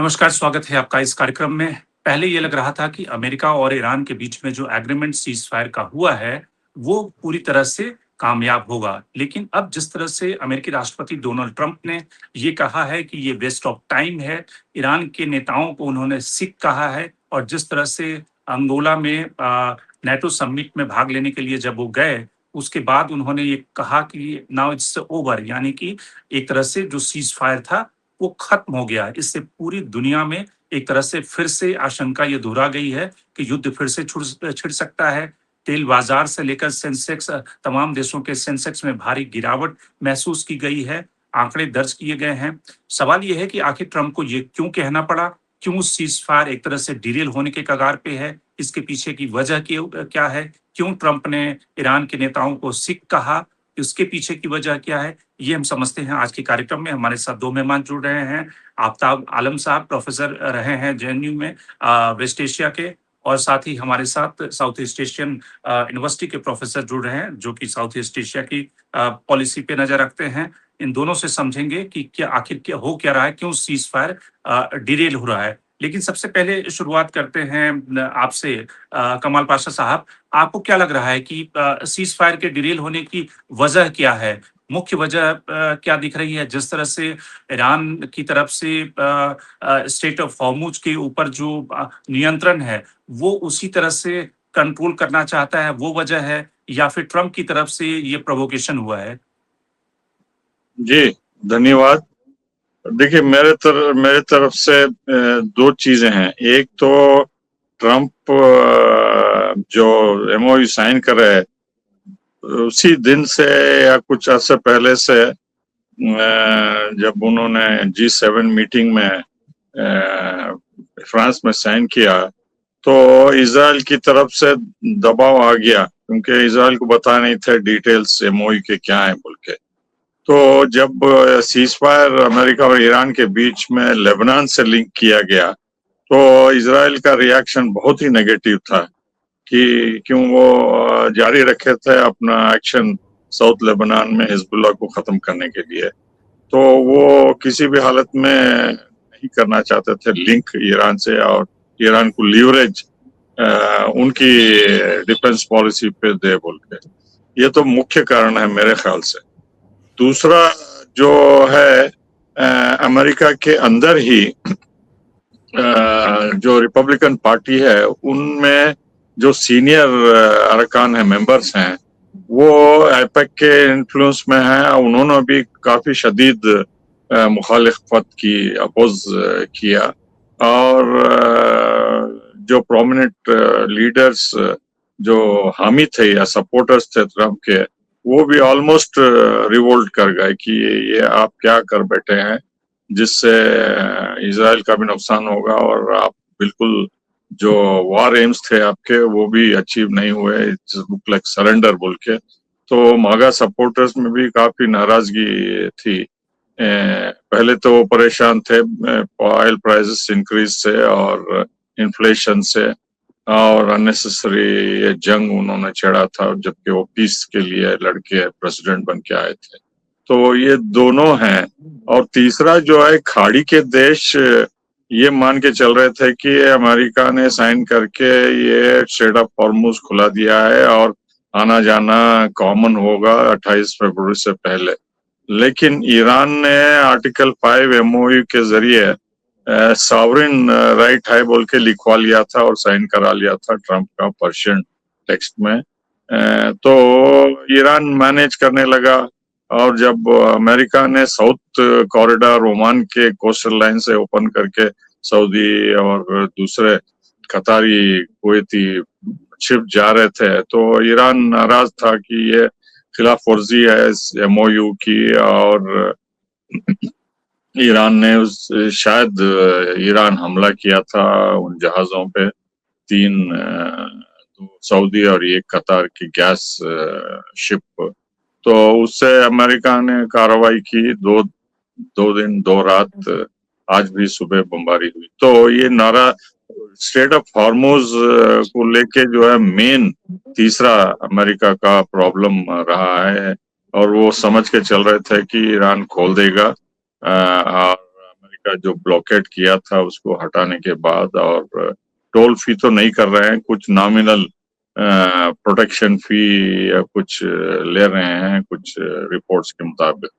नमस्कार, स्वागत है आपका इस कार्यक्रम में। पहले ये लग रहा था कि अमेरिका और ईरान के बीच में जो एग्रीमेंट सीज़फायर का हुआ है, वो पूरी तरह से कामयाब होगा। लेकिन अब जिस तरह से अमेरिकी राष्ट्रपति डोनाल्ड ट्रंप ने ये कहा है कि ये वेस्ट ऑफ टाइम है, ईरान के नेताओं को उन्होंने सिख कहा है और जिस तरह से अंगोला में नेटो समिट में भाग लेने के लिए जब वो गए, उसके बाद उन्होंने ये कहा कि नाउ इट्स ओवर, यानी कि एक तरह से जो सीज़फायर था, वो खत्म हो गया है। इससे पूरी दुनिया में एक तरह से फिर से आशंका ये दोहरा गई है कि युद्ध फिर से छिड़ सकता है। तेल बाजार से लेकर सेंसेक्स तमाम देशों के सेंसेक्स में भारी गिरावट महसूस की गई है, आंकड़े दर्ज किए गए हैं। सवाल ये है कि आखिर ट्रंप को ये क्यों कहना पड़ा? क्यों सीज़फायर एक तरह से डिरेल होने के कगार पे है? इसके पीछे की वजह क्या है? क्यों ट्रंप ने ईरान के नेताओं को सिख कहा? इसके पीछे की वजह क्या है? ये हम समझते हैं आज के कार्यक्रम में। हमारे साथ 2 मेहमान जुड़ रहे हैं। आफ़ताब आलम साहब प्रोफ़ेसर रहे हैं जेएनयू में वेस्ट एशिया के, और साथ ही हमारे साथ साउथ ईस्ट एशियन यूनिवर्सिटी के प्रोफ़ेसर जुड़ रहे हैं, जो कि साउथ ईस्ट एशिया की पॉलिसी पे नज़र रखते हैं। इन दोनों से समझेंगे कि क्या आखिर क्या हो क्या रहा है, क्यों सीज़फायर डिरेल हो रहा है। लेकिन सबसे पहले शुरुआत करते हैं आपसे कमाल पाशा साहब। आपको क्या लग रहा है कि सीज़फायर के डिरेल होने की वजह क्या है? मुख्य वजह क्या दिख रही है? जिस तरह से ईरान की तरफ से स्ट्रेट ऑफ हॉर्मुज़ के ऊपर जो नियंत्रण है, वो उसी तरह से कंट्रोल करना चाहता है, वो वजह है, या फिर ट्रम्प की तरफ से ये प्रोवोकेशन हुआ है? जी, धन्यवाद। देखिए मेरे तरफ से 2 चीज़ें हैं। एक तो ट्रंप जो एमओयू साइन कर रहे हैं, उसी दिन से या कुछ अर्से पहले से जब उन्होंने G7 मीटिंग में फ्रांस में साइन किया, तो इज़राइल की तरफ से दबाव आ गया, क्योंकि इज़राइल को पता नहीं था डिटेल्स एमओयू के क्या हैं बोल के। तो जब सीज़फायर अमेरिका और ईरान के बीच में लेबनान से लिंक किया गया, तो इज़राइल का रिएक्शन बहुत ही नेगेटिव था कि क्यों वो जारी रखे थे अपना एक्शन साउथ लेबनान में हिजबुल्लाह को खत्म करने के लिए। तो वो किसी भी हालत में नहीं करना चाहते थे लिंक ईरान से, और ईरान को लीवरेज उनकी डिफेंस पॉलिसी पे दे बोल के। ये तो मुख्य कारण है मेरे ख्याल से। दूसरा जो है, अमेरिका के अंदर ही जो रिपब्लिकन पार्टी है, उनमें जो सीनियर अरकान है, मेंबर्स हैं, वो आईपैक के इन्फ्लुएंस में हैं। उन्होंने भी काफी शदीद मुखालिफत की, अपोज किया, और जो प्रोमिनेंट लीडर्स जो हामी थे या सपोर्टर्स थे ट्रम्प के, वो भी ऑलमोस्ट रिवोल्ट कर गए कि ये आप क्या कर बैठे हैं, जिससे इजराइल का भी नुकसान होगा, और आप बिल्कुल जो वार एम्स थे आपके वो भी अचीव नहीं हुए, इट्स लुक लाइक सरेंडर बोल के। तो मागा सपोर्टर्स में भी काफी नाराजगी थी। पहले तो वो परेशान थे ऑयल प्राइसेस इंक्रीज से और इन्फ्लेशन से, और अननेसेसरी ये जंग उन्होंने छेड़ा था, जबकि वो पीस के लिए लड़के प्रेसिडेंट बन के आए थे। तो ये दोनों हैं। और तीसरा जो है, खाड़ी के देश ये मान के चल रहे थे कि अमेरिका ने साइन करके ये स्ट्रेट ऑफ हॉर्मुज़ खुला दिया है और आना जाना कॉमन होगा 28 फरवरी से पहले। लेकिन ईरान ने आर्टिकल 5 एमओयू के जरिए सॉवरेन राइट है बोल के लिखवा लिया था और साइन करा लिया था ट्रंप का पर्शियन टेक्स्ट में। तो ईरान मैनेज करने लगा, और जब अमेरिका ने साउथ कॉरिडोर ओमान के कोस्टल लाइन से ओपन करके सऊदी और दूसरे कतारी कुवैती शिप जा रहे थे, तो ईरान नाराज था कि ये खिलाफ वर्जी है इस एमओयू की, और ईरान ने शायद ईरान हमला किया था उन जहाजों पे, 3 सऊदी और 1 कतार की गैस शिप। तो उससे अमेरिका ने कार्रवाई की, 2 दिन 2 रात, आज भी सुबह बमबारी हुई। तो ये नारा स्ट्रेट ऑफ हॉर्मुज़ को लेके जो है मेन तीसरा अमेरिका का प्रॉब्लम रहा है, और वो समझ के चल रहे थे कि ईरान खोल देगा, और का जो ब्लॉकेट किया था उसको हटाने के बाद, और टोल फी तो नहीं कर रहे हैं, कुछ नॉमिनल प्रोटेक्शन फी या कुछ ले रहे हैं कुछ रिपोर्ट्स के मुताबिक।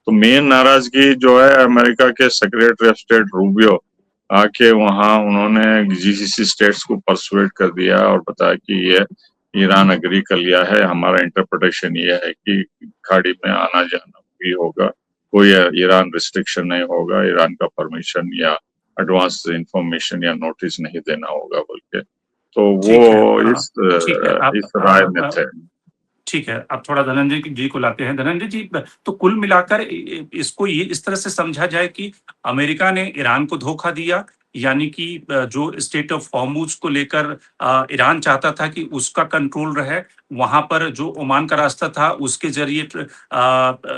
तो मेन नाराजगी जो है अमेरिका के सेक्रेटरी ऑफ स्टेट रूबियो आके वहां उन्होंने जीसीसी स्टेट्स को परसुएट कर दिया और बताया कि ये ईरान अग्री कर लिया है, हमारा इंटरप्रिटेशन ये है कि खाड़ी में आना जाना भी होगा, कोई ईरान रिस्ट्रिक्शन नहीं होगा, ईरान का परमिशन या एडवांस इंफॉर्मेशन या नोटिस नहीं देना होगा बोल के। तो ठीक है। वो ठीक है। इस राय में थे। ठीक है, अब थोड़ा धनंजय जी को लाते हैं। धनंजय जी, तो कुल मिलाकर इसको ये इस तरह से समझा जाए कि अमेरिका ने ईरान को धोखा दिया, यानी कि जो स्टेट ऑफ हॉर्मुज को लेकर ईरान चाहता था कि उसका कंट्रोल रहे, वहां पर जो ओमान का रास्ता था उसके जरिए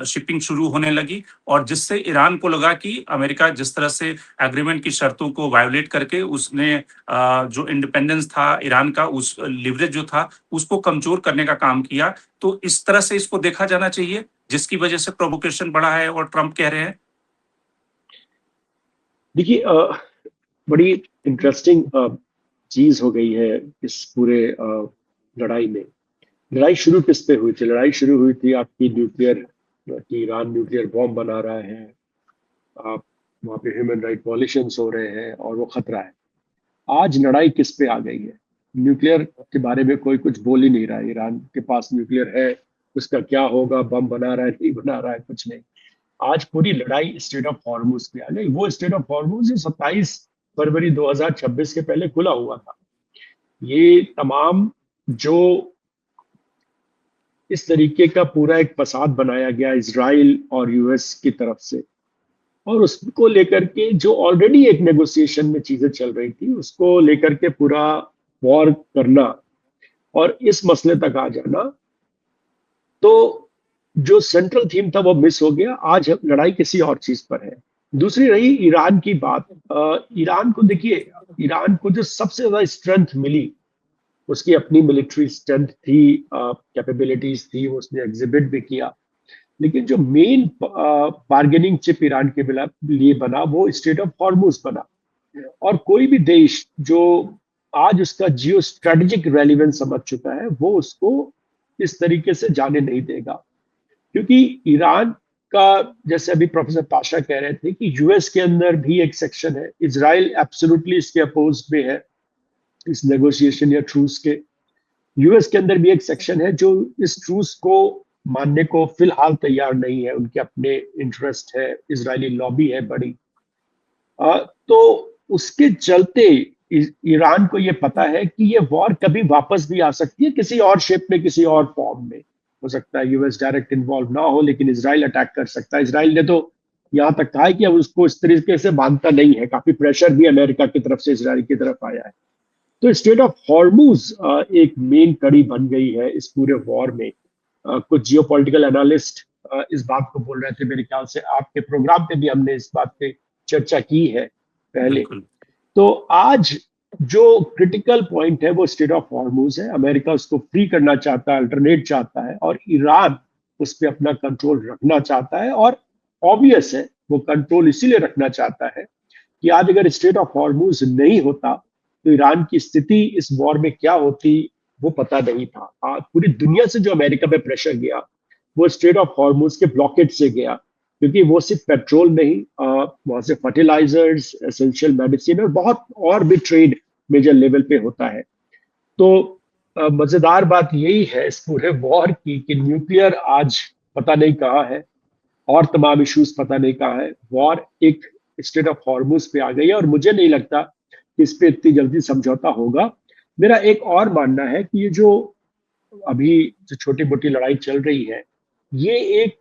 शिपिंग शुरू होने लगी, और जिससे ईरान को लगा कि अमेरिका जिस तरह से एग्रीमेंट की शर्तों को वायोलेट करके उसने जो इंडिपेंडेंस था ईरान का, उस लिवरेज जो था उसको कमजोर करने का काम किया। तो इस तरह से इसको देखा जाना चाहिए, जिसकी वजह से प्रोवोकेशन बढ़ा है और ट्रंप कह रहे हैं। देखिए, बड़ी इंटरेस्टिंग चीज हो गई है इस पूरे लड़ाई में। लड़ाई शुरू किस पे हुई थी? लड़ाई शुरू हुई थी आपकी न्यूक्लियर कि ईरान न्यूक्लियर बॉम्ब बना रहा है, आप वहाँ पे ह्यूमन राइट वॉलेशंस हो रहे हैं और वो खतरा है। आज लड़ाई किस पे आ गई है? न्यूक्लियर के बारे में कोई कुछ बोल ही नहीं रहा है। ईरान के पास न्यूक्लियर है, उसका क्या होगा, बम बना रहा है नहीं बना रहा है, कुछ नहीं। आज पूरी लड़ाई स्टेट ऑफ हॉर्मुज पे आ गई। वो स्टेट ऑफ हॉर्मुज 27 फरवरी 2026 के पहले खुला हुआ था। ये तमाम जो इस तरीके का पूरा एक फसाद बनाया गया इजराइल और यूएस की तरफ से, और उसको लेकर के जो ऑलरेडी एक नेगोशिएशन में चीजें चल रही थी, उसको लेकर के पूरा वॉर करना और इस मसले तक आ जाना, तो जो सेंट्रल थीम था वो मिस हो गया। आज लड़ाई किसी और चीज पर है। दूसरी रही ईरान की बात। ईरान को देखिए, ईरान को जो सबसे ज्यादा स्ट्रेंथ मिली, उसकी अपनी मिलिट्री स्ट्रेंथ थी, कैपेबिलिटीज थी, उसने एग्जिबिट भी किया। लेकिन जो मेन बार्गेनिंग चिप ईरान के लिए बना वो स्टेट ऑफ हॉर्मुज बना। और कोई भी देश जो आज उसका जियो स्ट्रेटेजिक रेलिवेंस समझ चुका है, वो उसको इस तरीके से जाने नहीं देगा। क्योंकि ईरान का, जैसे अभी प्रोफेसर पाशा कह रहे थे कि यूएस के अंदर भी एक सेक्शन है, इजराइल एब्सोल्युटली इसके अपोज में है इस नेगोशिएशन या ट्रूस के। यूएस के अंदर भी एक सेक्शन है जो इस ट्रूस को मानने को फिलहाल तैयार नहीं है। उनके अपने इंटरेस्ट है, इजरायली लॉबी है बड़ी। तो उसके चलते ईरान को ये पता है कि ये वॉर कभी वापस भी आ सकती है, किसी और शेप में, किसी और फॉर्म में। हो सकता है यूएस डायरेक्ट इन्वॉल्व ना हो, लेकिन इजराइल अटैक कर सकता है। इजराइल ने तो यहाँ तक कहा है कि अब उसको इस तरीके से मानता नहीं है। काफी प्रेशर भी अमेरिका की तरफ से इजराइल की तरफ आया है। तो स्टेट ऑफ हॉर्मुज एक मेन कड़ी बन गई है इस पूरे वॉर में। कुछ जियोपॉलिटिकल एनालिस्ट इस बात को बोल रहे थे, मेरे ख्याल से आपके प्रोग्राम पे भी हमने इस बात पे चर्चा की है पहले। तो आज जो क्रिटिकल पॉइंट है वो स्टेट ऑफ हॉर्मुज है। अमेरिका उसको फ्री करना चाहता है, अल्टरनेट चाहता है, और ईरान उस पर अपना कंट्रोल रखना चाहता है। और ऑब्वियस है वो कंट्रोल इसीलिए रखना चाहता है कि आज अगर स्टेट ऑफ हॉर्मुज नहीं होता तो ईरान की स्थिति इस वॉर में क्या होती वो पता नहीं था। पूरी दुनिया से जो अमेरिका पे प्रेशर गया वो स्ट्रेट ऑफ हॉर्मुज के ब्लॉकेट से गया, क्योंकि वो सिर्फ पेट्रोल नहीं, वहां से फर्टिलाइजर्स, एसेंशियल मेडिसिन और बहुत और भी ट्रेड मेजर लेवल पे होता है। तो मजेदार बात यही है इस पूरे वॉर की कि न्यूक्लियर आज पता नहीं कहाँ है और तमाम इश्यूज पता नहीं कहाँ है। वॉर एक स्टेट ऑफ हॉर्मुज पे आ गई है और मुझे नहीं लगता कि इस पे इतनी जल्दी समझौता होगा। मेरा एक और मानना है कि ये जो अभी जो छोटी मोटी लड़ाई चल रही है, ये एक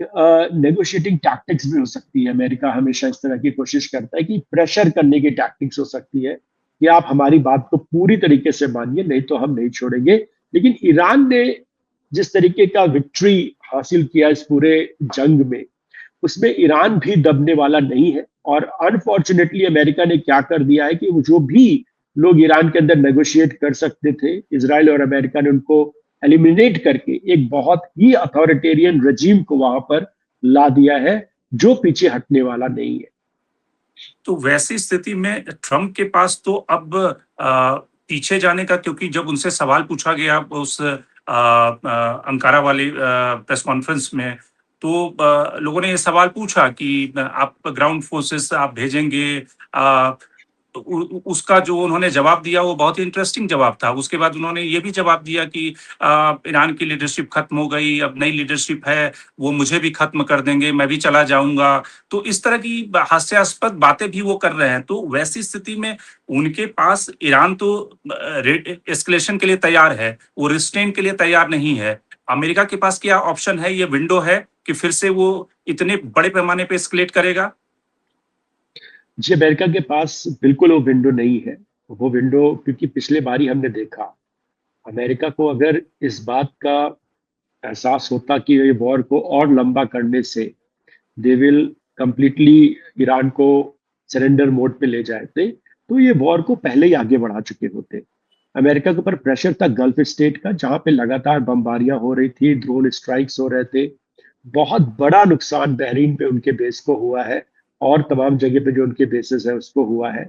नेगोशिएटिंग टैक्टिक्स भी हो सकती है। अमेरिका हमेशा इस तरह की कोशिश करता है कि प्रेशर करने की टैक्टिक्स हो सकती है कि आप हमारी बात को पूरी तरीके से मानिए, नहीं तो हम नहीं छोड़ेंगे। लेकिन ईरान ने जिस तरीके का विक्ट्री हासिल किया इस पूरे जंग में, उसमें ईरान भी दबने वाला नहीं है। और अनफॉर्चुनेटली अमेरिका ने क्या कर दिया है कि जो भी लोग ईरान के अंदर नेगोशिएट कर सकते थे, इजराइल और अमेरिका ने उनको एलिमिनेट करके एक बहुत ही अथॉरिटेरियन रजीम को वहां पर ला दिया है, जो पीछे हटने वाला नहीं है। तो वैसी स्थिति में ट्रम्प के पास तो अब पीछे जाने का, क्योंकि जब उनसे सवाल पूछा गया उस अंकारा वाली प्रेस कॉन्फ्रेंस में, तो लोगों ने ये सवाल पूछा कि आप ग्राउंड फोर्सेस आप भेजेंगे, अ, उसका जो उन्होंने जवाब दिया वो बहुत ही इंटरेस्टिंग जवाब था। उसके बाद उन्होंने ये भी जवाब दिया कि ईरान की लीडरशिप खत्म हो गई, अब नई लीडरशिप है, वो मुझे भी खत्म कर देंगे, मैं भी चला जाऊंगा। तो इस तरह की हास्यास्पद बातें भी वो कर रहे हैं। तो वैसी स्थिति में उनके पास ईरान तो एस्केलेशन के लिए तैयार है, वो रिस्ट्रेन के लिए तैयार नहीं है। अमेरिका के पास क्या ऑप्शन है, ये विंडो है कि फिर से वो इतने बड़े पैमाने पे एस्केलेट करेगा? जी, अमेरिका के पास बिल्कुल वो विंडो नहीं है। वो विंडो, क्योंकि पिछले बार ही हमने देखा, अमेरिका को अगर इस बात का एहसास होता कि ये वॉर को और लंबा करने से दे विल कंप्लीटली ईरान को सरेंडर मोड पे ले जाते, तो ये वॉर को पहले ही आगे बढ़ा चुके होते। अमेरिका के ऊपर प्रेशर था गल्फ स्टेट का, जहां पे लगातार बमबारियां हो रही थी, ड्रोन स्ट्राइक्स हो रहे थे। बहुत बड़ा नुकसान बहरीन पे उनके बेस को हुआ है, और तमाम जगह पे जो उनके बेसिस है उसको हुआ है।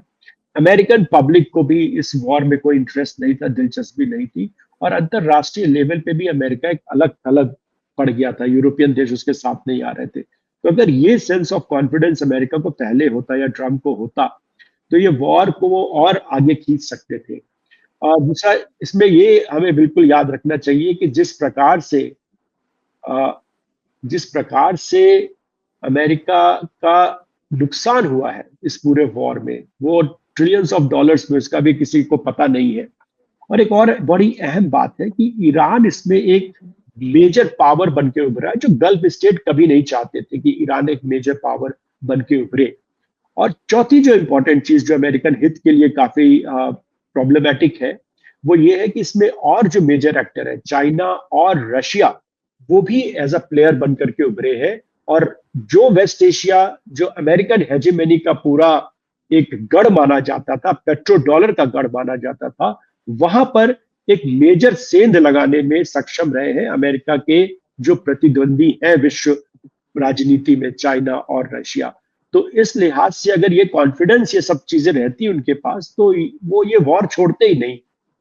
अमेरिकन पब्लिक को भी इस वॉर में कोई इंटरेस्ट नहीं था, दिलचस्पी नहीं थी, और अंतरराष्ट्रीय लेवल पे भी अमेरिका एक अलग थलग पड़ गया था, यूरोपियन देश उसके साथ नहीं आ रहे थे। तो अगर ये सेंस ऑफ कॉन्फिडेंस अमेरिका को पहले होता या ट्रम्प को होता, तो ये वॉर को वो और आगे खींच सकते थे। और दूसरा, इसमें ये हमें बिल्कुल याद रखना चाहिए कि अ, जिस प्रकार से अमेरिका का नुकसान हुआ है इस पूरे वॉर में, वो ट्रिलियंस ऑफ डॉलर्स में, उसका भी किसी को पता नहीं है। और एक और बड़ी अहम बात है कि ईरान इसमें एक मेजर पावर बन के उभरा है, जो गल्फ स्टेट कभी नहीं चाहते थे कि ईरान एक मेजर पावर बन के उभरे। और चौथी जो इंपॉर्टेंट चीज, जो अमेरिकन हित के लिए काफी प्रॉब्लमेटिक है, वो ये है कि इसमें और जो मेजर एक्टर है, चाइना और रशिया, वो भी एज अ प्लेयर बन करके उभरे हैं। और जो वेस्ट एशिया, जो अमेरिकन हेजेमनी का पूरा एक गढ़ माना जाता था, पेट्रो डॉलर का गढ़ माना जाता था, वहां पर एक मेजर सेंध लगाने में सक्षम रहे हैं अमेरिका के जो प्रतिद्वंदी हैं विश्व राजनीति में, चाइना और रशिया। तो इस लिहाज से अगर ये कॉन्फिडेंस, ये सब चीजें रहती उनके पास, तो वो ये वॉर छोड़ते ही नहीं।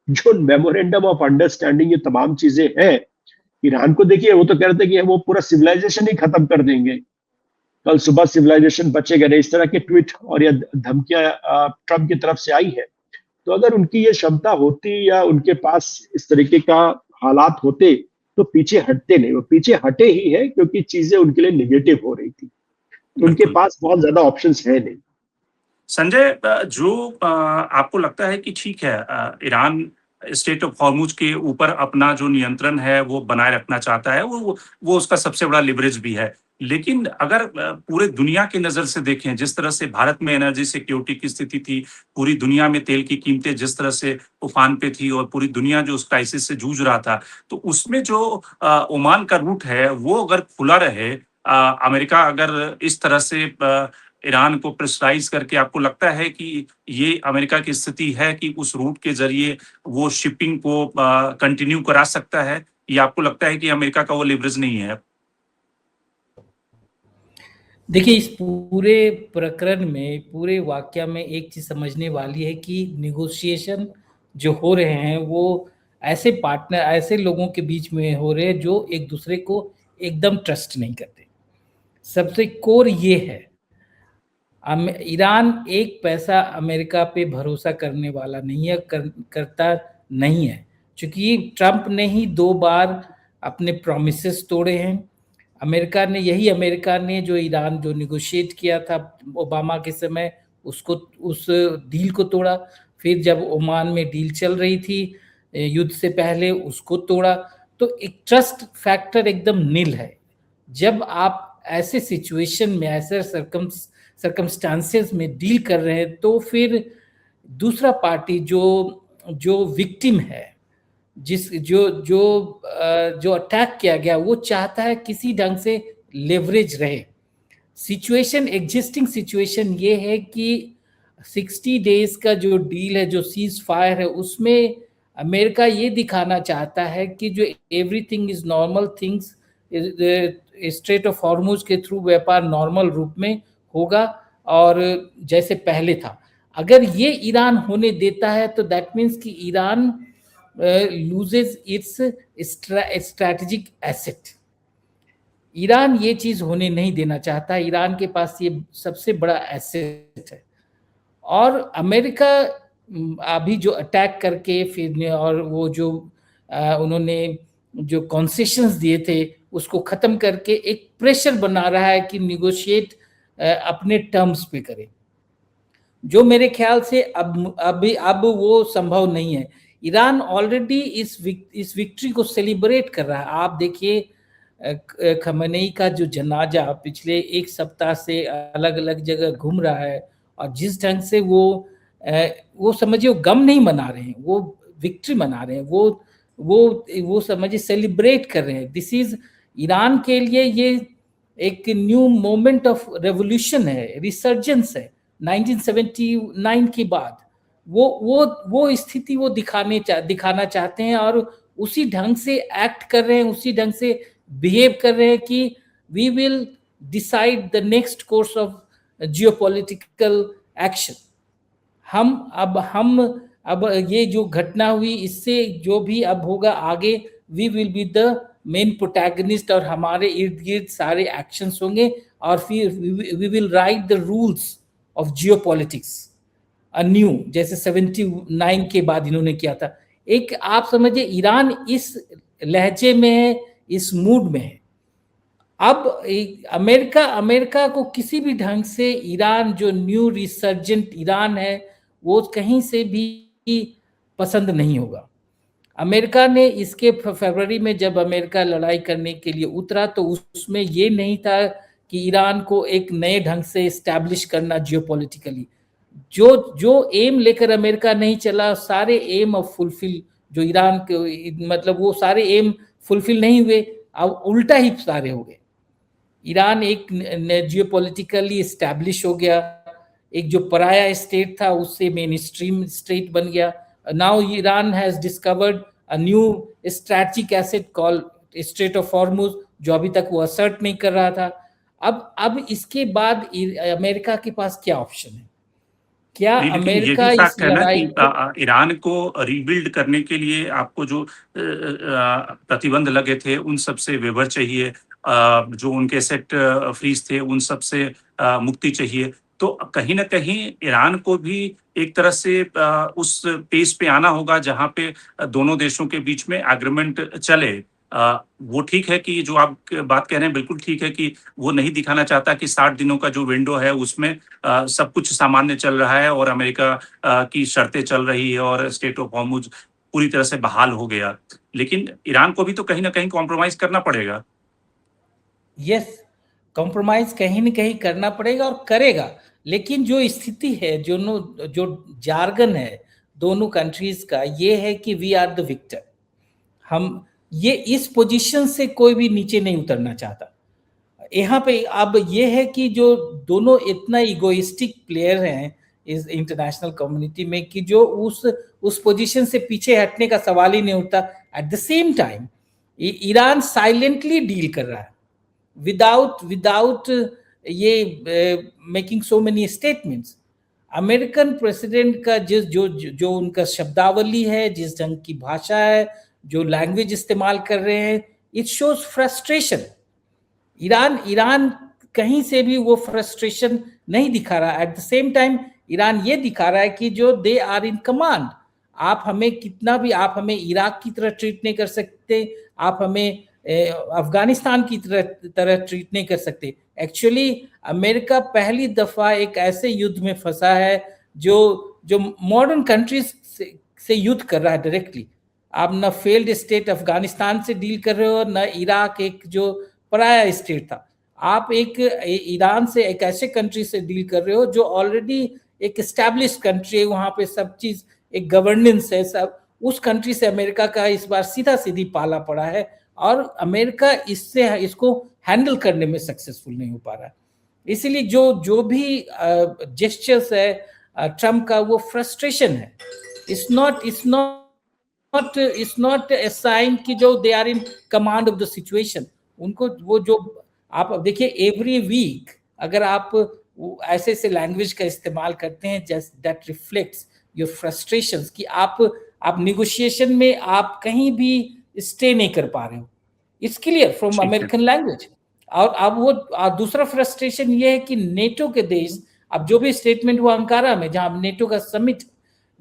जो मेमोरेंडम ऑफ अंडरस्टैंडिंग, ये तमाम चीजें हैं, ईरान को देखिए, वो तो कह रहे थे कि वो पूरा सिविलाइजेशन ही खत्म कर देंगे, कल सुबह सिविलाइजेशन बचेगा नहीं, इस तरह के ट्वीट और या धमकियां ट्रम्प की तरफ से आई है। तो अगर उनकी ये क्षमता होती या उनके पास इस तरीके का हालात होते, तो पीछे हटते नहीं। वो पीछे हटे ही है क्योंकि चीजें उनके लिए निगेटिव हो रही थी। उनके बिल्कुल। पास बहुत ज्यादा ऑप्शंस है नहीं। संजय, जो आपको लगता है कि ठीक है, ईरान स्टेट ऑफ हॉर्मुज के ऊपर अपना जो नियंत्रण है वो बनाए रखना चाहता है, वो उसका सबसे बड़ा लिवरेज भी है। लेकिन अगर पूरे दुनिया की नज़र से देखें, जिस तरह से भारत में एनर्जी सिक्योरिटी की स्थिति थी, पूरी दुनिया में तेल की कीमतें जिस तरह से उफान पे थी और पूरी दुनिया जो उस क्राइसिस से जूझ रहा था, तो उसमें जो ओमान का रूट है वो अगर खुला रहे, अमेरिका अगर इस तरह से ईरान को प्रेशराइज करके, आपको लगता है कि ये अमेरिका की स्थिति है कि उस रूट के जरिए वो शिपिंग को कंटिन्यू करा सकता है, या आपको लगता है कि अमेरिका का वो लिवरेज नहीं है? देखिए, इस पूरे प्रकरण में, पूरे वाक़या में एक चीज़ समझने वाली है कि नेगोशिएशन जो हो रहे हैं, वो ऐसे पार्टनर, ऐसे लोगों के बीच में हो रहे हैं जो एक दूसरे को एकदम ट्रस्ट नहीं करते। सबसे कोर ये है, ईरान एक पैसा अमेरिका पे भरोसा करने वाला नहीं है, करता नहीं है, क्योंकि ट्रंप ने ही 2 बार अपने प्रॉमिसेस तोड़े हैं। अमेरिका ने जो ईरान जो नेगोशिएट किया था ओबामा के समय, उसको, उस डील को तोड़ा। फिर जब ओमान में डील चल रही थी युद्ध से पहले, उसको तोड़ा। तो एक ट्रस्ट फैक्टर एकदम नील है। जब आप ऐसे सिचुएशन में, ऐसे सर्कमस्टांसेस में डील कर रहे हैं, तो फिर दूसरा पार्टी जो जो विक्टिम है, जिस जो जो जो अटैक किया गया, वो चाहता है किसी ढंग से लेवरेज रहे। सिचुएशन, एग्जिस्टिंग सिचुएशन ये है कि 60 डेज का जो डील है, जो सीज फायर है, उसमें अमेरिका ये दिखाना चाहता है कि जो everything is normal things, straight of Hormuz के थ्रू व्यापार नॉर्मल रूप में होगा, और जैसे पहले था। अगर ये ईरान होने देता है तो दैट मीन्स कि Iran loses it's strategic asset. Iran ये चीज होने नहीं देना चाहता। ईरान के पास ये सबसे बड़ा एसेट है। और अमेरिका अभी जो अटैक करके फिर और वो जो उन्होंने जो कॉन्सेशंस दिए थे उसको खत्म करके एक प्रेशर बना रहा है कि निगोशिएट अपने टर्म्स पे करें, जो मेरे ख्याल से अब वो संभव नहीं है। ईरान ऑलरेडी इस विक्ट्री को सेलिब्रेट कर रहा है। आप देखिए खमेनी का जो जनाजा पिछले एक सप्ताह से अलग अलग जगह घूम रहा है, और जिस ढंग से वो समझिए गम नहीं मना रहे हैं, वो विक्ट्री मना रहे हैं, वो समझिए सेलिब्रेट कर रहे हैं। दिस इज ईरान के लिए ये एक न्यू मोमेंट ऑफ रेवोल्यूशन है, रिसर्जेंस है 1979 के बाद। वो स्थिति वो दिखाना चाहते हैं, और उसी ढंग से एक्ट कर रहे हैं, उसी ढंग से बिहेव कर रहे हैं कि we will decide the next course of geopolitical action. अब ये जो घटना हुई, इससे जो भी अब होगा आगे, we will be the main protagonist, और हमारे इर्द गिर्द सारे एक्शंस होंगे, और फिर we will write the rules of geopolitics anew, जैसे 79 के बाद इन्होंने किया था। एक आप समझिए ईरान इस लहजे में है, इस मूड में है। अब अमेरिका को किसी भी ढंग से ईरान जो न्यू रिसर्जेंट ईरान है वो कहीं से भी पसंद नहीं होगा। अमेरिका ने इसके फरवरी में जब अमेरिका लड़ाई करने के लिए उतरा तो उसमें ये नहीं था कि ईरान को एक नए ढंग से एस्टैब्लिश करना जियोपॉलिटिकली। जो एम लेकर अमेरिका नहीं चला, सारे एम ऑफ फुलफिल जो ईरान के मतलब वो सारे एम फुलफिल नहीं हुए, अब उल्टा ही सारे हो गए। ईरान एक जियोपॉलिटिकली एस्टैब्लिश हो गया, एक जो पराया स्टेट था उससे मेन स्ट्रीम स्टेट बन गया। Now Iran has discovered a new strategic asset called straight of Hormuz, जो अभी तक वो असर्ट नहीं कर रहा था। अब इसके बाद अमेरिका के पास क्या ऑप्शन है? क्या अमेरिका इस लड़ाई ईरान को रीबिल्ड करने के लिए आपको जो प्रतिबंध लगे थे उन सब से वेवर चाहिए, जो उनके सेट फ्रीज थे उन सब से मुक्ति चाहिए, तो कहीं ना कहीं ईरान को भी एक तरह से उस पेस पे आना होगा जहां पे दोनों देशों के बीच में एग्रीमेंट चले। वो ठीक है कि जो आप बात कह रहे हैं बिल्कुल ठीक है कि वो नहीं दिखाना चाहता कि 60 दिनों का जो विंडो है उसमें सब कुछ सामान्य चल रहा है और अमेरिका की शर्तें चल रही है और स्टेट ऑफ हॉर्मुज पूरी तरह से बहाल हो गया, लेकिन ईरान को भी तो कहीं ना कहीं कॉम्प्रोमाइज करना पड़ेगा। यस, कॉम्प्रोमाइज कहीं न कहीं करना पड़ेगा और करेगा, लेकिन जो स्थिति है, जो जार्गन है दोनों कंट्रीज का, ये है कि वी आर द विक्टर। हम ये इस पोजीशन से कोई भी नीचे नहीं उतरना चाहता। यहाँ पे अब ये है कि जो दोनों इतना इगोइस्टिक प्लेयर हैं इस इंटरनेशनल कम्युनिटी में कि जो उस पोजीशन से पीछे हटने का सवाल ही नहीं उठता। At the same time Iran silently deal कर रहा है विदाउट ये making so many statements. American president का जो उनका शब्दावली है, जिस ढंग की भाषा है, जो लैंग्वेज इस्तेमाल कर रहे हैं, इट शोज फ्रस्ट्रेशन। ईरान कहीं से भी वो फ्रस्ट्रेशन नहीं दिखा रहा। At the same time Iran ये दिखा रहा है कि जो दे आर इन कमांड। आप हमें कितना भी, आप हमें इराक की तरह ट्रीट नहीं कर सकते, आप हमें अफगानिस्तान की तरह ट्रीट नहीं कर सकते। एक्चुअली अमेरिका पहली दफा एक ऐसे युद्ध में फंसा है जो मॉडर्न कंट्रीज से युद्ध कर रहा है डायरेक्टली। आप न फेल्ड स्टेट अफगानिस्तान से डील कर रहे हो, न इराक एक जो पराया स्टेट था। आप एक ईरान से, एक ऐसे कंट्री से डील कर रहे हो जो ऑलरेडी एक एस्टैब्लिश कंट्री है, वहाँ पे सब चीज एक गवर्नेंस है सब। उस कंट्री से अमेरिका का इस बार सीधा सीधी पाला पड़ा है और अमेरिका इसको हैंडल करने में सक्सेसफुल नहीं हो पा रहा है। इसीलिए जो भी जेस्चर्स है ट्रम्प का, वो फ्रस्ट्रेशन है। इट्स नॉट ए साइन कि जो they are in command of the situation. उनको वो जो आप देखिए एवरी वीक अगर आप वो ऐसे ऐसे लैंग्वेज का इस्तेमाल करते हैं just that reflects your frustrations कि आप निगोशिएशन में आप कहीं भी स्टे नहीं कर पा रहे हो। इट्स क्लियर फ्रॉम ठीक है। American language. और अब वो दूसरा फ्रस्ट्रेशन ये है कि नेटो के देश, अब जो भी स्टेटमेंट हुआ अंकारा में जहां नेटो का समिट,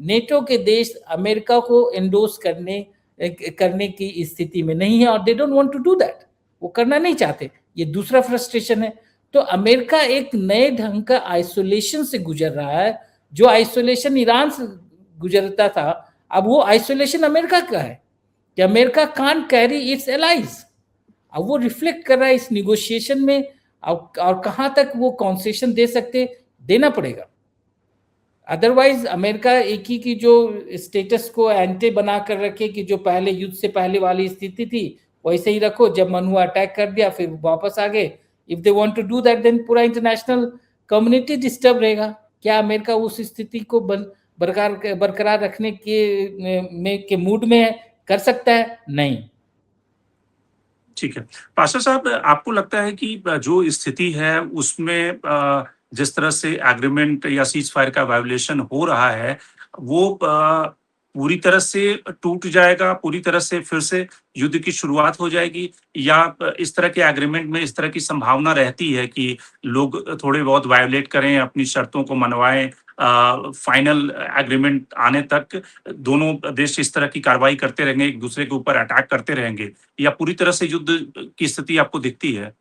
नेटो के देश अमेरिका को एंडोर्स करने की स्थिति में नहीं है और they don't want to do that, वो करना नहीं चाहते। ये दूसरा फ्रस्ट्रेशन है। तो अमेरिका एक नए ढंग का आइसोलेशन से गुजर रहा है। जो आइसोलेशन ईरान से गुजरता था, अब वो आइसोलेशन अमेरिका का है कि America can't carry it's allies. अब वो रिफ्लेक्ट कर रहा है इस निगोशिएशन में, और कहां तक वो कॉन्सेशन दे सकते, देना पड़ेगा। अदरवाइज अमेरिका एक ही की जो स्टेटस को एंटे बना कर रखे कि जो पहले युद्ध से पहले वाली स्थिति थी वैसे ही रखो, जब मन हुआ अटैक कर दिया फिर वापस आ गए। If they want to do that then पूरा इंटरनेशनल कम्युनिटी डिस्टर्ब रहेगा। क्या अमेरिका उस स्थिति को बरकरार रखने के मूड में है? कर सकता है? नहीं। ठीक है। पास्टर साहब, आपको लगता है कि जो स्थिति है उसमें जिस तरह से एग्रीमेंट या सीज फायर का वायोलेशन हो रहा है, वो पूरी तरह से टूट जाएगा, पूरी तरह से फिर से युद्ध की शुरुआत हो जाएगी, या इस तरह के एग्रीमेंट में इस तरह की संभावना रहती है कि लोग थोड़े बहुत वायोलेट करें, अपनी शर्तों को मनवाएं, फाइनल एग्रीमेंट आने तक दोनों देश इस तरह की कार्रवाई करते रहेंगे, एक दूसरे के ऊपर अटैक करते रहेंगे, या पूरी तरह से युद्ध की स्थिति आपको दिखती है?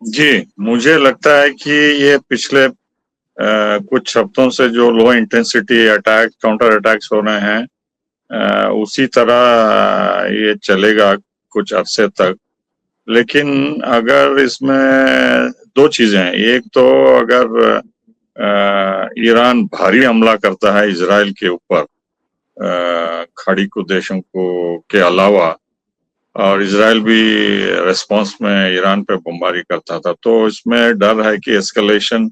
जी, मुझे लगता है कि ये पिछले कुछ हफ्तों से जो low intensity attack, counter attacks हो रहे हैं, उसी तरह ये चलेगा कुछ अरसे तक। लेकिन अगर इसमें दो चीजें हैं, एक तो अगर ईरान भारी हमला करता है इजराइल के ऊपर खाड़ी के देशों को के अलावा, और इजराइल भी रेस्पॉन्स में ईरान पे बमबारी करता था, तो इसमें डर है कि एस्केलेशन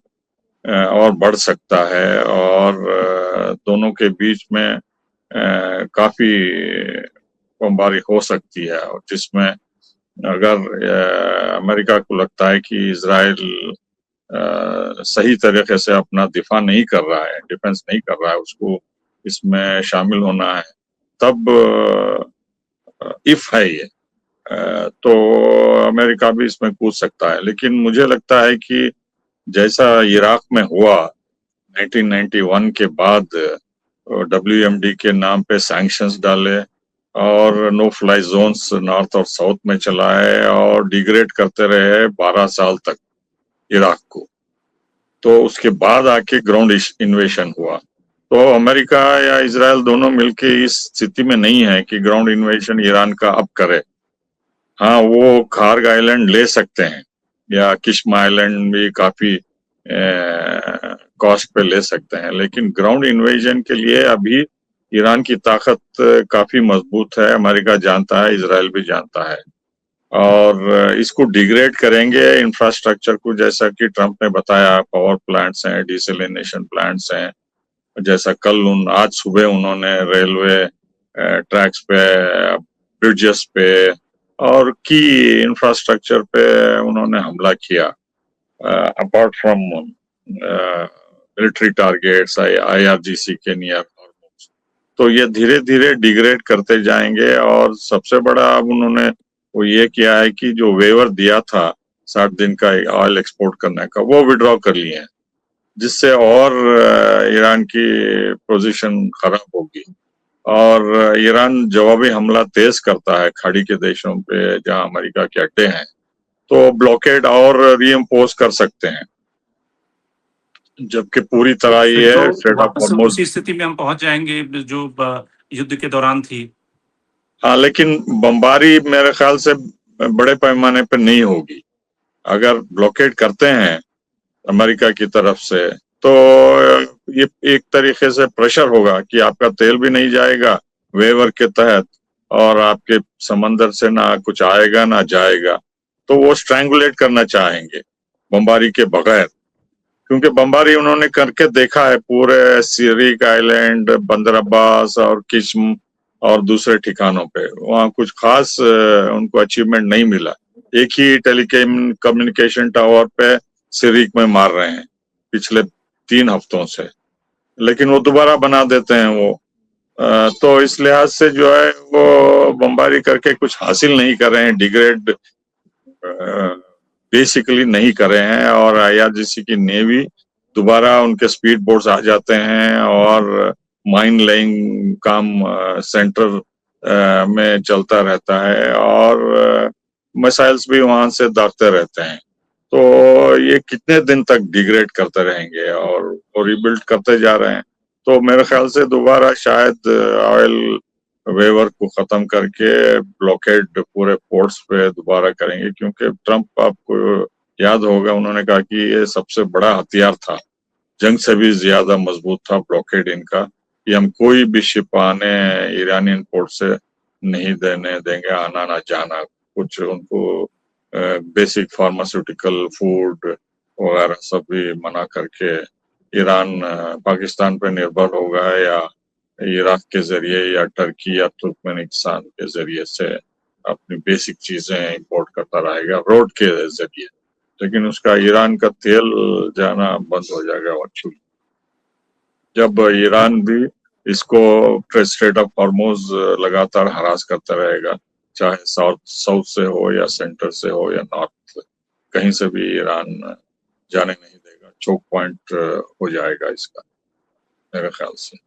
और बढ़ सकता है और दोनों के बीच में काफी बमबारी हो सकती है, और जिसमें अगर अमेरिका को लगता है कि इजराइल सही तरीके से अपना दिफा नहीं कर रहा है, डिफेंस नहीं कर रहा है, उसको इसमें शामिल होना है, तब इफ है ये, तो अमेरिका भी इसमें कूद सकता है। लेकिन मुझे लगता है कि जैसा इराक में हुआ 1991 के बाद, WMD के नाम पे सैंक्शंस डाले और नो फ्लाई जोन्स नॉर्थ और साउथ में चलाए और डिग्रेड करते रहे 12 साल तक इराक को, तो उसके बाद आके ग्राउंड इन्वेशन हुआ। तो अमेरिका या इजराइल दोनों मिलके इस स्थिति में नहीं है कि ग्राउंड इन्वेशन ईरान का अब करे। हाँ, वो खार्ग आइलैंड ले सकते हैं या किश्म आइलैंड भी काफी कॉस्ट पे ले सकते हैं, लेकिन ग्राउंड इन्वेजन के लिए अभी ईरान की ताकत काफी मजबूत है, अमेरिका जानता है, इजराइल भी जानता है, और इसको डिग्रेड करेंगे इंफ्रास्ट्रक्चर को, जैसा कि ट्रंप ने बताया, पावर प्लांट्स हैं, डिसैलिनेशन प्लांट्स हैं, जैसा आज सुबह उन्होंने रेलवे ट्रैक्स पे, ब्रिजेस पे और की इंफ्रास्ट्रक्चर पे उन्होंने हमला किया, apart from military targets IRGC के नियर। तो ये धीरे धीरे डिग्रेड करते जाएंगे, और सबसे बड़ा अब उन्होंने वो ये किया है कि जो वेवर दिया था 60 दिन का ऑयल एक्सपोर्ट करने का, वो विड्रॉ कर लिए हैं, जिससे और ईरान की पोजीशन खराब होगी, और ईरान जवाबी हमला तेज करता है खाड़ी के देशों पे जहां अमेरिका के अड्डे हैं, तो ब्लॉकेड और रीइंपोज कर सकते हैं, जबकि पूरी तरह ये वापस उसी स्थिति में हम पहुंच जाएंगे जो युद्ध के दौरान थी। हाँ, लेकिन बमबारी मेरे ख्याल से बड़े पैमाने पर नहीं होगी। अगर ब्लॉकेड करते हैं अमेरिका की तरफ से, तो ये एक तरीके से प्रेशर होगा कि आपका तेल भी नहीं जाएगा वेवर के तहत, और आपके समंदर से ना कुछ आएगा ना जाएगा, तो वो स्ट्रैंगुलेट करना चाहेंगे बमबारी के बगैर, क्योंकि बमबारी उन्होंने करके देखा है पूरे सिरिक आइलैंड, बंदर अब्बास और किश्म और दूसरे ठिकानों पे, वहाँ कुछ खास उनको अचीवमेंट नहीं मिला। एक ही कम्युनिकेशन टावर पे सिरिक में मार रहे हैं पिछले 3 हफ्तों से, लेकिन वो दोबारा बना देते हैं वो। तो इस लिहाज से जो है वो बमबारी करके कुछ हासिल नहीं कर रहे हैं, डिग्रेड बेसिकली नहीं कर रहे हैं। और IRGC की नेवी दोबारा उनके स्पीड बोट्स आ जाते हैं और माइन लेइंग काम सेंटर में चलता रहता है और मिसाइल्स भी वहां से दागते रहते हैं। तो ये कितने दिन तक डिग्रेड करते रहेंगे और वो रिबिल्ड करते जा रहे हैं। तो मेरे ख्याल से दोबारा शायद ऑयल वेवर को खत्म करके ब्लॉकेड पूरे पोर्ट्स पे दोबारा करेंगे, क्योंकि ट्रम्प, आपको याद होगा, उन्होंने कहा कि ये सबसे बड़ा हथियार था, जंग से भी ज्यादा मजबूत था ब्लॉकेड इनका, कि हम कोई भी शिप आने ईरानियन पोर्ट से नहीं देने देंगे, आना ना जाना। कुछ उनको बेसिक फार्मास्यूटिकल फूड वगैरह सब भी मना करके ईरान पाकिस्तान पे निर्भर होगा या इराक के जरिए या टर्की या तुर्कमेनिस्तान के जरिए से अपनी बेसिक चीजें इंपोर्ट करता रहेगा रोड के जरिए, लेकिन उसका ईरान का तेल जाना बंद हो जाएगा एक्चुअली, जब ईरान भी इसको स्ट्रेट ऑफ हॉर्मुज लगातार हरास करता रहेगा, चाहे साउथ से हो या सेंटर से हो या नॉर्थ, कहीं से भी ईरान जाने नहीं देगा। चोक पॉइंट हो जाएगा इसका मेरे ख्याल से।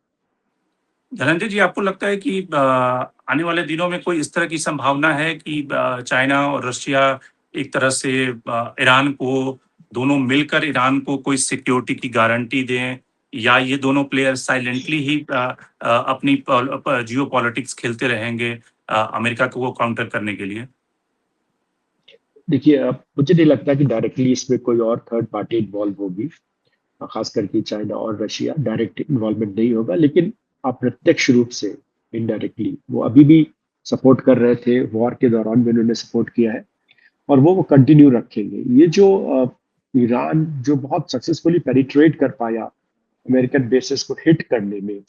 धनंजय जी, आपको लगता है कि आने वाले दिनों में कोई इस तरह की संभावना है कि चाइना और रशिया एक तरह से ईरान को, दोनों मिलकर ईरान को कोई सिक्योरिटी की गारंटी दें, या ये दोनों प्लेयर साइलेंटली ही अपनी जियो पॉलिटिक्स खेलते रहेंगे अमेरिका को काउंटर करने के लिए? देखिए, अब मुझे नहीं लगता कि डायरेक्टली इसमें कोई और थर्ड पार्टी इन्वॉल्व होगी, खास करके चाइना और रशिया डायरेक्ट इन्वॉल्वमेंट नहीं होगा, लेकिन अप्रत्यक्ष रूप से इनडायरेक्टली वो अभी भी सपोर्ट कर रहे थे, वॉर के दौरान भी उन्होंने सपोर्ट किया है और वो कंटिन्यू रखेंगे। ये जो ईरान जो बहुत सक्सेसफुली पेनिट्रेट कर पाया अमेरिकन बेसिस को हिट करने में,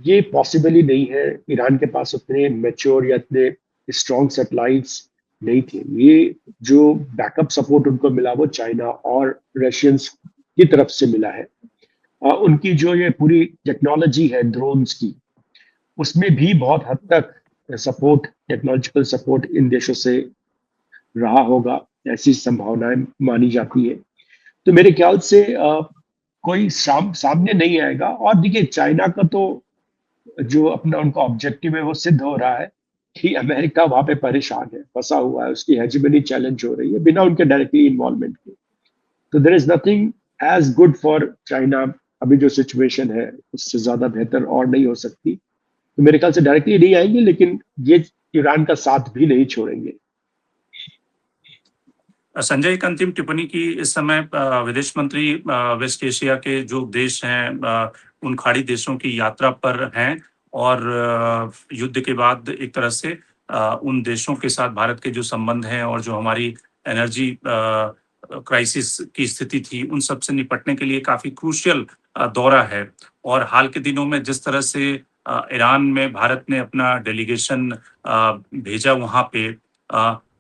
ये पॉसिबल ही नहीं है। ईरान के पास उतने मैच्योर या इतने स्ट्रॉन्ग सैटेलाइट्स नहीं थे। ये जो बैकअप सपोर्ट उनको मिला वो चाइना और रशियंस की तरफ से मिला है। उनकी जो ये पूरी टेक्नोलॉजी है ड्रोन्स की, उसमें भी बहुत हद तक सपोर्ट, टेक्नोलॉजिकल सपोर्ट इन देशों से रहा होगा, ऐसी संभावनाएं मानी जाती है। तो मेरे ख्याल से कोई सामने नहीं आएगा। और देखिए, चाइना का तो जो अपना उनका ऑब्जेक्टिव है वो सिद्ध हो रहा है कि अमेरिका वहां पे परेशान है, फंसा हुआ है, उसकी हेजेमनी चैलेंज हो रही है बिना उनके डायरेक्टली इन्वॉल्वमेंट के। तो there is nothing as good for China. अभी जो सिचुएशन है उससे ज्यादा बेहतर और नहीं हो सकती। तो मेरे ख्याल से डायरेक्टली नहीं आएंगे, लेकिन ये ईरान का साथ भी नहीं छोड़ेंगे। संजय, एक अंतिम टिप्पणी की, इस समय विदेश मंत्री वेस्ट एशिया के जो देश हैं उन खाड़ी देशों की यात्रा पर हैं और युद्ध के बाद एक तरह से उन देशों के साथ भारत के जो संबंध हैं और जो हमारी एनर्जी क्राइसिस की स्थिति थी उन सब से निपटने के लिए काफी क्रूशियल दौरा है। और हाल के दिनों में जिस तरह से ईरान में भारत ने अपना डेलीगेशन भेजा वहां पे,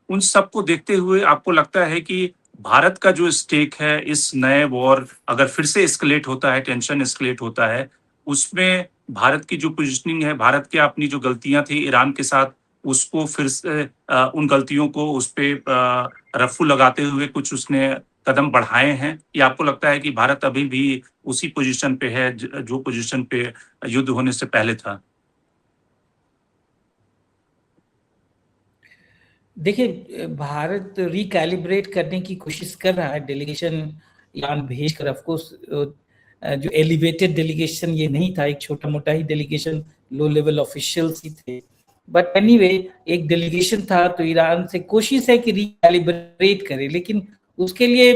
उन सब को देखते हुए आपको लगता है कि भारत का जो स्टेक है इस नए वॉर, अगर फिर से एस्केलेट होता है, टेंशन एस्केलेट होता है, उसमें भारत की जो पोजीशनिंग है, भारत की अपनी जो गलतियां थी ईरान के साथ, उसको फिर से उन गलतियों को उस पे रफ्फू लगाते हुए कुछ उसने कदम बढ़ाए हैं, या आपको लगता है कि भारत अभी भी उसी पोजीशन पे है जो पोजीशन पे युद्ध होने से पहले था? देखिए, भारत रिकैलिब्रेट करने की कोशिश कर रहा है, डेलीगेशन ईरान भेजकर। ऑफ कोर्स जो एलिवेटेड डेलीगेशन ये नहीं था, एक छोटा मोटा ही डेलीगेशन, लो लेवल ऑफिशियल्स ही थे, बट एनीवे एक डेलीगेशन था। तो ईरान से कोशिश है कि रिकैलिब्रेट करे, लेकिन उसके लिए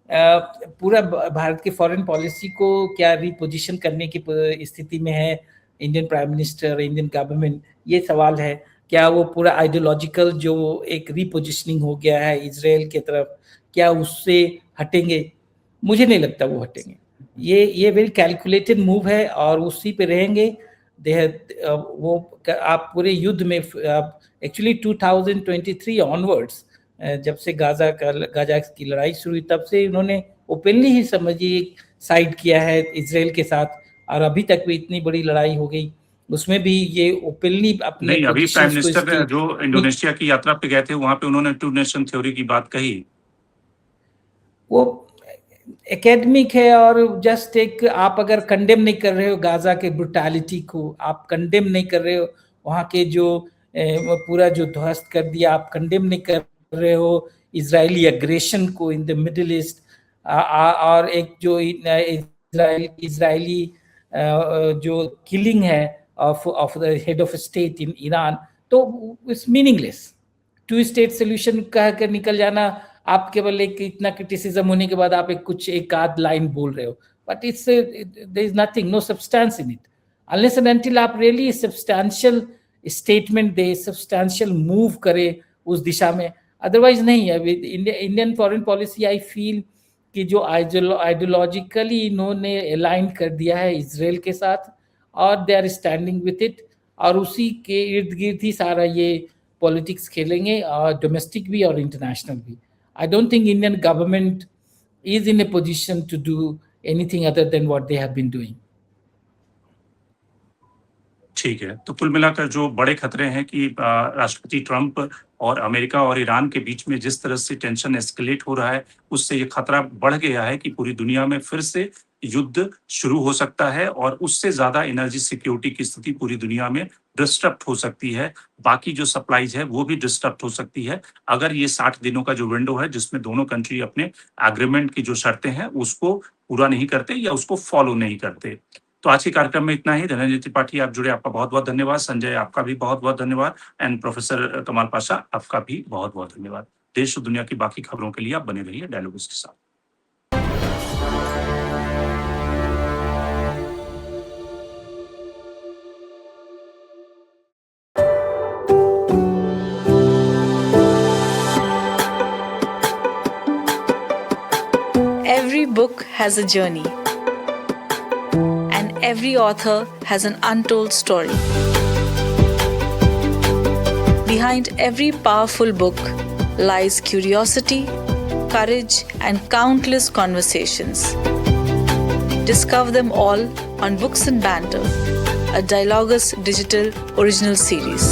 पूरा भारत के फॉरेन पॉलिसी को क्या रिपोजिशन करने की स्थिति में है Indian prime minister, Indian government, ये सवाल है। क्या वो पूरा आइडियोलॉजिकल जो एक रिपोजिशनिंग हो गया है इजराइल की तरफ, क्या उससे हटेंगे? मुझे नहीं लगता वो हटेंगे। ये वेरी कैलकुलेटेड मूव है और उसी पे रहेंगे। वो आप पूरे युद्ध में एक्चुअली 2023 ऑनवर्ड्स जब से गाजा की लड़ाई शुरू हुई तब से इन्होंने ओपनली ही समझिए साइड किया है इजराइल के साथ, और अभी तक भी इतनी बड़ी लड़ाई हो गई उसमें भी ये ओपनली अपने नहीं, अभी प्राइम positions को मिनिस्टर इसके- जो इंडोनेशिया की यात्रा पे गए थे वहां पे उन्होंने टू नेशन थ्योरी की बात कही। वो एकेडमिक है, और जस्ट एक आप अगर कंडेम नहीं कर रहे हो गाजा के ब्रुटैलिटी को, आप कंडेम नहीं कर रहे हो वहाँ के जो वो पूरा जो ध्वस्त कर दिया, आप कंडेम नहीं कर रहे हो इजरायली एग्रेशन को इन द मिडिल ईस्ट, और एक जो इजरायली जो किलिंग है of the head of state in Iran, तो it's meaningless. Two state solution कह कर निकल जाना, आप केवल एक इतना क्रिटिसिज्म होने के बाद आप एक आध लाइन बोल रहे हो, but it's there is nothing, no substance in it, unless and until आप रियली सब्सटेंशियल स्टेटमेंट दे, सब्सटेंशियल मूव करे उस दिशा में, अदरवाइज नहीं है। Indian foreign policy I feel कि जो आइडियोलॉजिकली इन्होंने अलाइन कर दिया है इजराइल के साथ, और they are standing with it, और उसी के इर्द गिर्द ही सारा ये पॉलिटिक्स खेलेंगे, और डोमेस्टिक भी और इंटरनेशनल भी। I don't think Indian government is in a position to do anything other than what they have been doing. ठीक है, तो कुल मिलाकर जो बड़े खतरे हैं कि राष्ट्रपति ट्रंप और अमेरिका और ईरान के बीच में जिस तरह से टेंशन एस्केलेट हो रहा है, उससे ये खतरा बढ़ गया है कि पूरी दुनिया में फिर से युद्ध शुरू हो सकता है, और उससे ज्यादा एनर्जी सिक्योरिटी की स्थिति पूरी दुनिया में डिस्टर्ब हो सकती है। बाकी जो सप्लाईज है वो भी डिस्टर्ब हो सकती है अगर ये 60 दिनों का जो विंडो है जिसमें दोनों कंट्री अपने एग्रीमेंट की जो शर्तें हैं उसको पूरा नहीं करते या उसको फॉलो नहीं करते। तो आज के कार्यक्रम में इतना ही। धनंजय त्रिपाठी आप जुड़े, आपका बहुत बहुत धन्यवाद। संजय आपका भी बहुत बहुत धन्यवाद, एंड प्रोफेसर कमाल पाशा आपका भी बहुत बहुत धन्यवाद। देश और दुनिया की बाकी खबरों के लिए आप बने रहिए डायलॉग्स के साथ। Every book has a journey, and every author has an untold story. Behind every powerful book lies curiosity, courage, and countless conversations. Discover them all on Books and Banter, a Dialogus Digital original series.